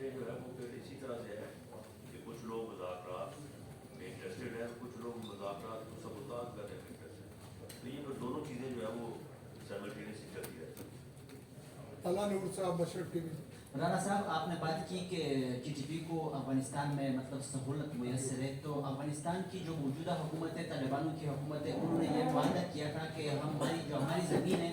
چیزیں جو ہے وہ پھر اسی طرح سے ہے کہ کچھ لوگ مذاکرات میں انٹرسٹیڈ ہیں، کچھ لوگ مذاکرات کو سبوتاژ کرنے میں انٹرسٹیڈ ہیں، تو یہ پھر دونوں چیزیں جو ہے وہ سائملٹینیسلی چلتی رہتی ہیں۔ اللہ نور صاحب مشرق ٹی وی۔ رانا صاحب آپ نے بات کی کہ ٹی ٹی پی کو افغانستان میں مطلب سہولت میسر ہے، تو افغانستان کی جو موجودہ حکومت ہے، طالبانوں کی حکومت ہے، انہوں نے یہ وعدہ کیا تھا کہ ہماری زمین ہے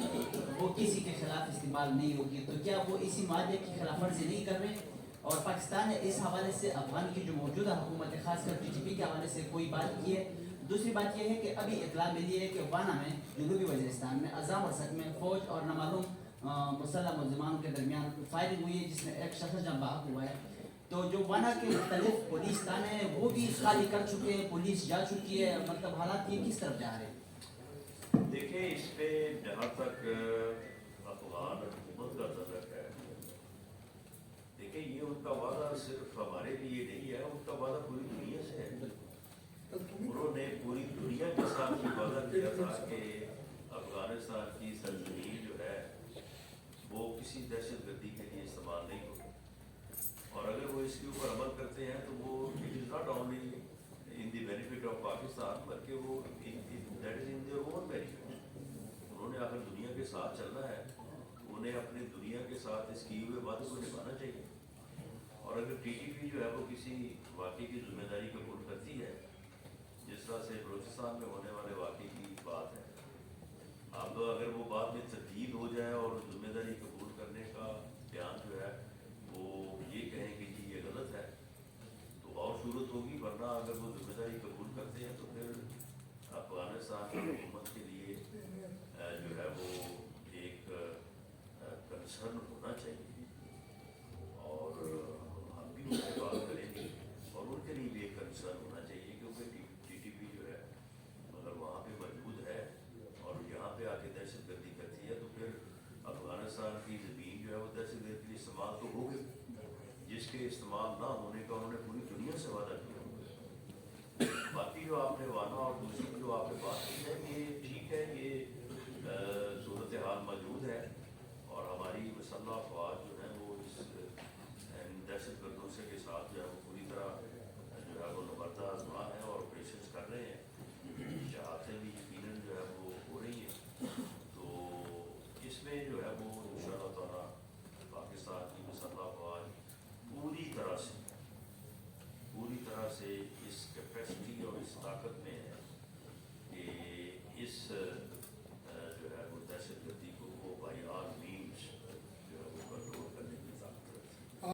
وہ کسی کے خلاف استعمال نہیں ہوگی، تو کیا وہ اسی معاہدے کی خلاف ورزی نہیں کر رہے؟ اور پاکستان نے اس حوالے سے افغان کی جو موجودہ حکومت ہے خاص کر ٹی ٹی پی کے حوالے سے کوئی بات کی ہے؟ دوسری بات یہ ہے کہ ابھی اطلاع ملی ہے کہ وانا میں جنوبی وزیرستان میں اعظم ارسک میں فوج اور نامعلوم مسلح ملزمانوں کے درمیان فائرنگ ہوئی ہے جس میں ایک شخص جاں بحق ہوا ہے، تو جو وانا کے مختلف پولیس تھانے ہیں وہ بھی خالی کر چکے ہیں، پولیس جا چکی ہے، مطلب حالات یہ کس طرف جا رہے ہیں؟ دیکھیں اس پہ جہاں تک افغان حکومت کا تعلق ہے، دیکھیں یہ ان کا وعدہ صرف ہمارے لیے نہیں ہے، ان کا وعدہ پوری دنیا سے ہے۔ انہوں نے پوری دنیا کے ساتھ یہ وعدہ کیا تھا کہ افغانستان کی سرزمین جو ہے وہ کسی دہشت گردی کے لیے استعمال نہیں ہوگی، اور اگر وہ اس کے اوپر عمل کرتے ہیں تو وہ it is not only in the benefit of Pakistan بلکہ وہ that is in their own benefit. انہوں نے اگر دنیا کے ساتھ چلنا ہے تو انہیں اپنی دنیا کے ساتھ اس کیے ہوئے وعدے کو نبھانا چاہیے، اور اگر ٹی ٹی پی جو ہے وہ کسی واقعے کی ذمہ داری قبول کرتی ہے، جس طرح سے بلوچستان میں ہونے والے واقعے کی بات ہے، اب اگر وہ بعد میں تبدیل ہو جائے اور ذمہ داری قبول کرنے کا بیان جو ہے وہ یہ کہیں کہ جی یہ غلط ہے تو اور صورت ہوگی، ورنہ اگر وہ ذمہ داری قبول کرتے ہیں تو پھر افغانستان کی حکومت کے لیے جو ہے وہ ایک کنسرن ہونا چاہیے، اور ہم بھی ان سے بات کریں گے اور ان کے لیے بھی ایک کنسرن ہونا چاہیے، کیونکہ ٹی ٹی پی جو ہے اگر وہاں پہ موجود ہے اور یہاں پہ آ کے دہشت گردی کرتی ہے تو پھر افغانستان کی زمین جو ہے وہ دہشت گردی کے لیے استعمال تو ہوگی، جس کے استعمال نہ ہونے کا انہوں نے پوری دنیا سے وعدہ کیا۔ باقی جو آپ نے وانا اور دوسری جو آپ نے بات کی ہے یہ ٹھیک ہے، یہ صورتحال موجود ہے، اور ہماری مسلح افواج